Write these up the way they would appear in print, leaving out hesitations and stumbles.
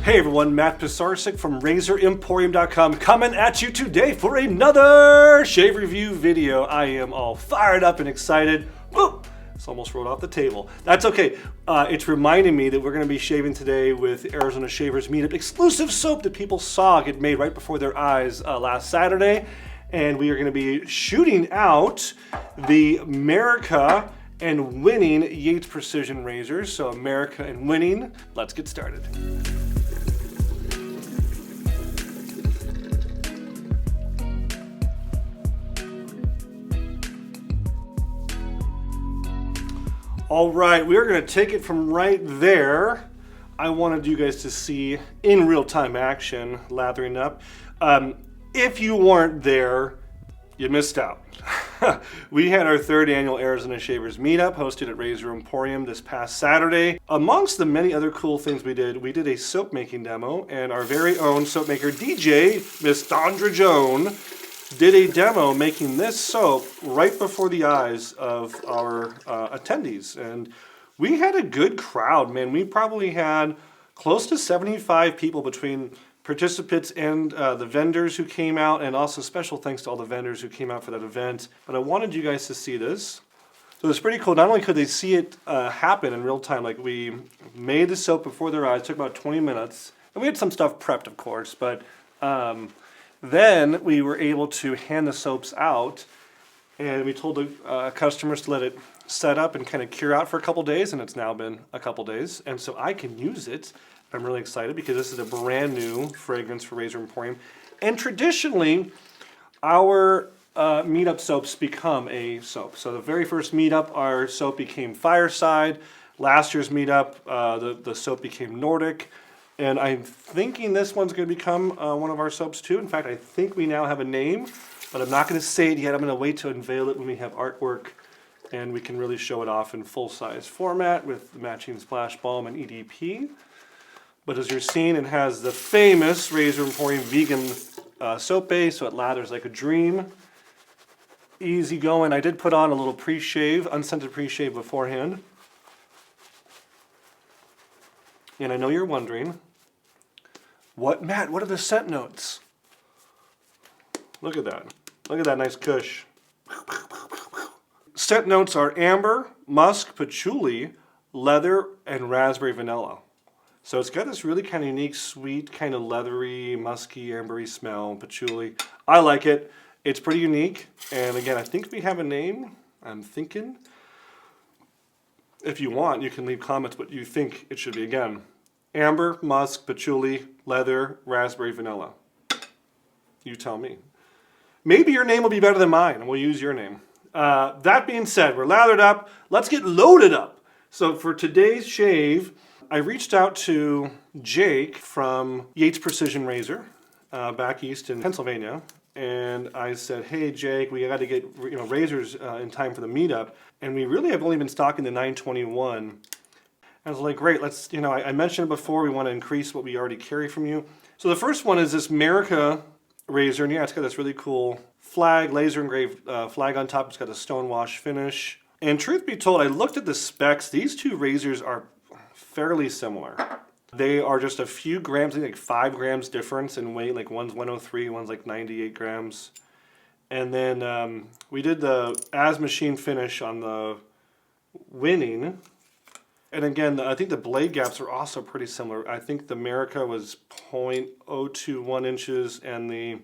Hey everyone, Matt Pisarcik from RazorEmporium.com coming at you today for another shave review video. I am all fired up and excited. Whoop! It's almost rolled off the table. That's okay. It's reminding me that we're going to be shaving today with Arizona Shavers Meetup exclusive soap that people saw get made right before their eyes last Saturday. And we are going to be shooting out the Merica and winning Yates precision razors. So Merica and winning, let's get started. All right, we're gonna take it from right there. I wanted you guys to see in real-time action, lathering up. If you weren't there, you missed out. We had our third annual Arizona Shavers Meetup hosted at Razor Emporium this past Saturday. Amongst the many other cool things we did a soap making demo, and our very own soap maker DJ, Miss Dondra Joan, did a demo making this soap right before the eyes of our attendees. And we had a good crowd, man. We probably had close to 75 people between participants and the vendors who came out, and also special thanks to all the vendors who came out for that event. But I wanted you guys to see this. So it's pretty cool. Not only could they see it happen in real time, like we made the soap before their eyes, took about 20 minutes. And we had some stuff prepped, of course, but then we were able to hand the soaps out, and we told the customers to let it set up and kind of cure out for a couple days, and it's now been a couple days. And so I can use it. I'm really excited because this is a brand new fragrance for Razor Emporium. And traditionally, our meetup soaps become a soap. So the very first meetup, our soap became Fireside. Last year's meetup, the soap became Nordic. And I'm thinking this one's going to become one of our soaps too. In fact, I think we now have a name, but I'm not going to say it yet. I'm going to wait to unveil it when we have artwork and we can really show it off in full-size format with the matching splash balm and EDP. But as you're seeing, it has the famous Razor Emporium vegan soap base, so it lathers like a dream. Easy going. I did put on a little pre-shave, unscented pre-shave beforehand. And I know you're wondering, Matt, what are the scent notes? Look at that. Look at that nice kush. Scent notes are amber, musk, patchouli, leather, and raspberry vanilla. So it's got this really kind of unique, sweet, kind of leathery, musky, ambery smell, patchouli. I like it. It's pretty unique. And again, I think we have a name. I'm thinking. If you want, you can leave comments what you think it should be. Again, amber, musk, patchouli, leather, raspberry, vanilla. You tell me. Maybe your name will be better than mine, and we'll use your name. That being said, we're lathered up. Let's get loaded up. So for today's shave, I reached out to Jake from Yates Precision Razor back east in Pennsylvania. And I said, hey, Jake, we got to get razors in time for the meetup. And we really have only been stocking the 921. I was like, great, let's, I mentioned it before, we want to increase what we already carry from you. So the first one is this Merica razor. And yeah, it's got this really cool flag, laser engraved flag on top. It's got a stonewash finish. And truth be told, I looked at the specs. These two razors are fairly similar. They are just a few grams, I think like 5 grams difference in weight. Like one's 103, one's like 98 grams. And then we did the as machine finish on the winning. And again, I think the blade gaps are also pretty similar. I think the Merica was 0.021 inches and the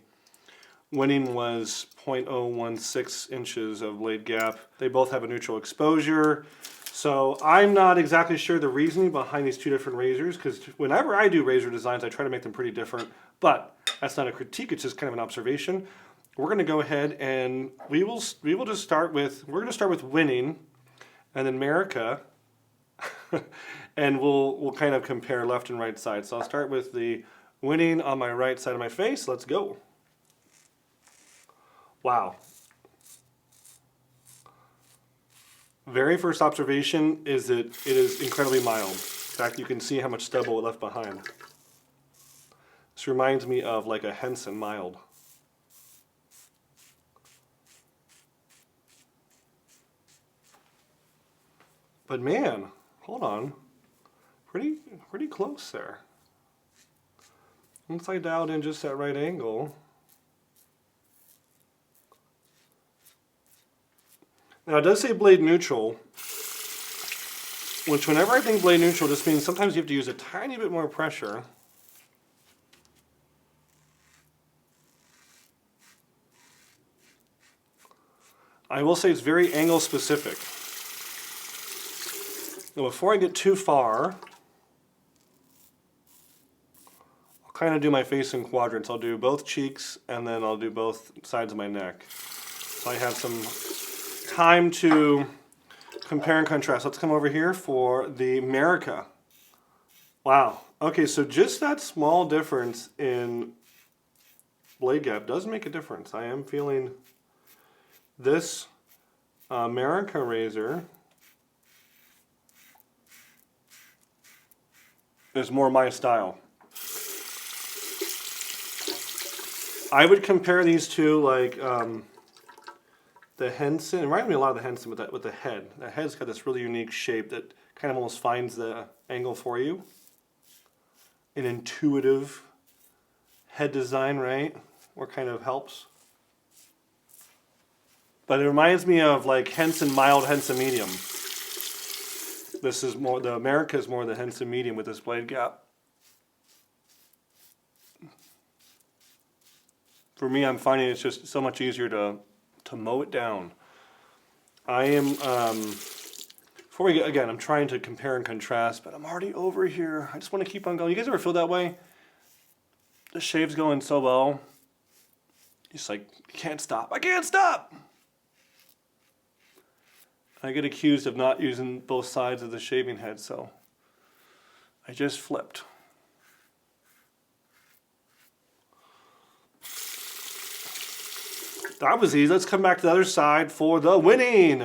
winning was 0.016 inches of blade gap. They both have a neutral exposure. So I'm not exactly sure the reasoning behind these two different razors, because whenever I do razor designs, I try to make them pretty different. But that's not a critique, it's just kind of an observation. We're going to go ahead and we will just start with, we're going to start with winning and then Merica. And we'll kind of compare left and right side. So I'll start with the winning on my right side of my face. Let's go. Wow. Very first observation is that it is incredibly mild. In fact, you can see how much stubble it left behind. This reminds me of like a Henson mild. But man, hold on. Pretty close there. Once I dialed in just that right angle. Now it does say blade neutral, which whenever I think blade neutral just means sometimes you have to use a tiny bit more pressure. I will say it's very angle specific. Now before I get too far, I'll kind of do my face in quadrants. I'll do both cheeks and then I'll do both sides of my neck. So I have some time to compare and contrast. Let's come over here for the Merica. Wow. Okay, so just that small difference in blade gap does make a difference. I am feeling this Merica razor is more my style. I would compare these two like the Henson. It reminds me a lot of the Henson with the head. The head's got this really unique shape that kind of almost finds the angle for you. An intuitive head design, right? Or kind of helps. But it reminds me of like Henson mild, Henson medium. This is more, the Merica is more the Henson medium with this blade gap. For me, I'm finding it's just so much easier to mow it down. I am, before we get, again, I'm trying to compare and contrast, but I'm already over here. I just want to keep on going. You guys ever feel that way? The shave's going so well. It's like, you can't stop. I can't stop! I get accused of not using both sides of the shaving head, so I just flipped. That was easy. Let's come back to the other side for the winning.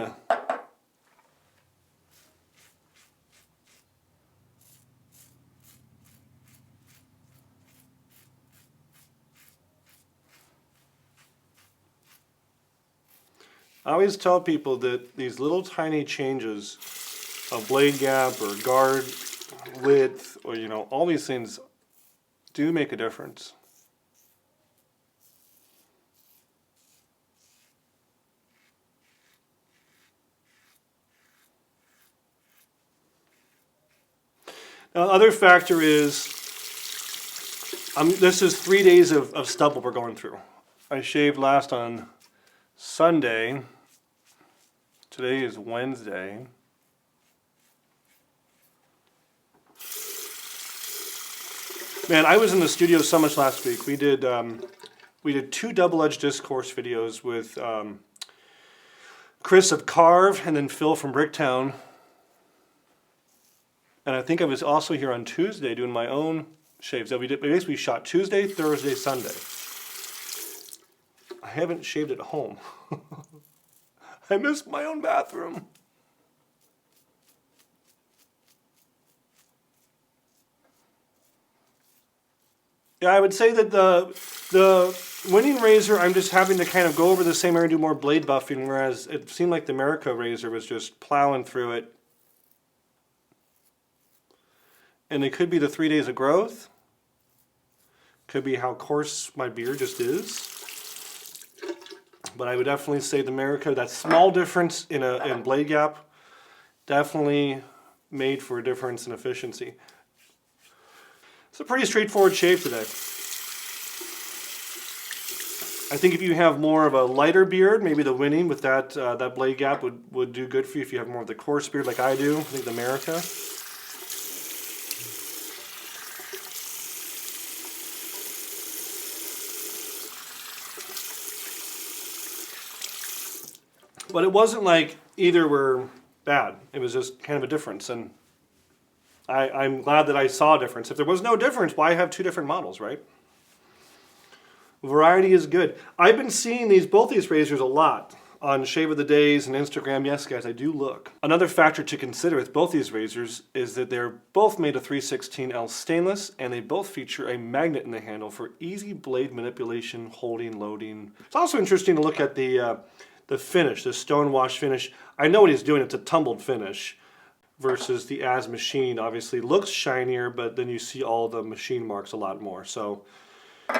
I always tell people that these little tiny changes of blade gap or guard width or all these things do make a difference. Now, the other factor is, this is 3 days of stubble we're going through. I shaved last on Sunday. Today is Wednesday. Man, I was in the studio so much last week. We did 2 double-edged discourse videos with Chris of Carve and then Phil from Bricktown. And I think I was also here on Tuesday doing my own shaves. We basically shot Tuesday, Thursday, Sunday. I haven't shaved at home. I missed my own bathroom. Yeah, I would say that the winning razor, I'm just having to kind of go over the same area and do more blade buffing, whereas it seemed like the Merica razor was just plowing through it. And it could be the 3 days of growth. Could be how coarse my beard just is. But I would definitely say the Merica, that small difference in blade gap, definitely made for a difference in efficiency. It's a pretty straightforward shave today. I think if you have more of a lighter beard, maybe the winning with that blade gap would do good for you. If you have more of the coarse beard like I do, I think the Merica. But it wasn't like either were bad. It was just kind of a difference. And I'm glad that I saw a difference. If there was no difference, why have 2 different models, right? Variety is good. I've been seeing both these razors a lot on Shave of the Days and Instagram. Yes, guys, I do look. Another factor to consider with both these razors is that they're both made of 316L stainless, and they both feature a magnet in the handle for easy blade manipulation, holding, loading. It's also interesting to look at the finish, the stone wash finish. I know what he's doing. It's a tumbled finish. versus the as machined. Obviously looks shinier, but then you see all the machine marks a lot more. So you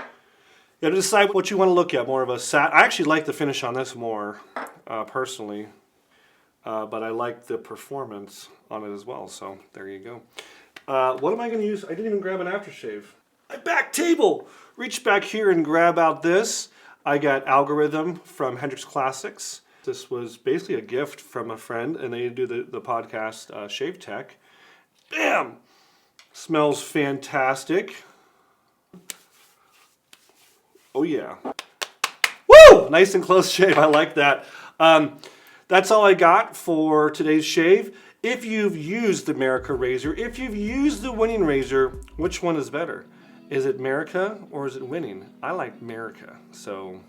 have to decide what you want to look at. More of a satin. I actually like the finish on this more, personally. But I like the performance on it as well. So there you go. What am I going to use? I didn't even grab an aftershave. My back table! Reach back here and grab out this. I got Algorithm from Hendrix Classics. This was basically a gift from a friend, and they do the podcast Shave Tech. Bam! Smells fantastic. Oh yeah. Woo! Nice and close shave. I like that. That's all I got for today's shave. If you've used the Merica razor, if you've used the Winning razor, which one is better? Is it Merica or is it Winning? I like Merica, so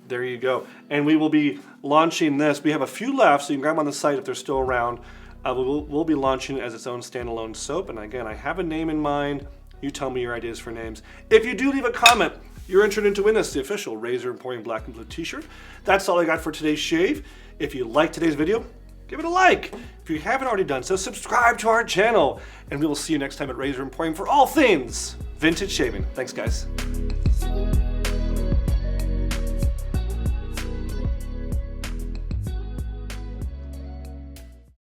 there you go. And we will be launching this. We have a few left, so you can grab them on the site if they're still around. We'll be launching it as its own standalone soap. And again, I have a name in mind. You tell me your ideas for names. If you do leave a comment, you're entered into win us the official Razor Emporium Black and Blue t-shirt. That's all I got for today's shave. If you liked today's video, give it a like. If you haven't already done so, subscribe to our channel. And we will see you next time at Razor Emporium for all things vintage shaving. Thanks, guys.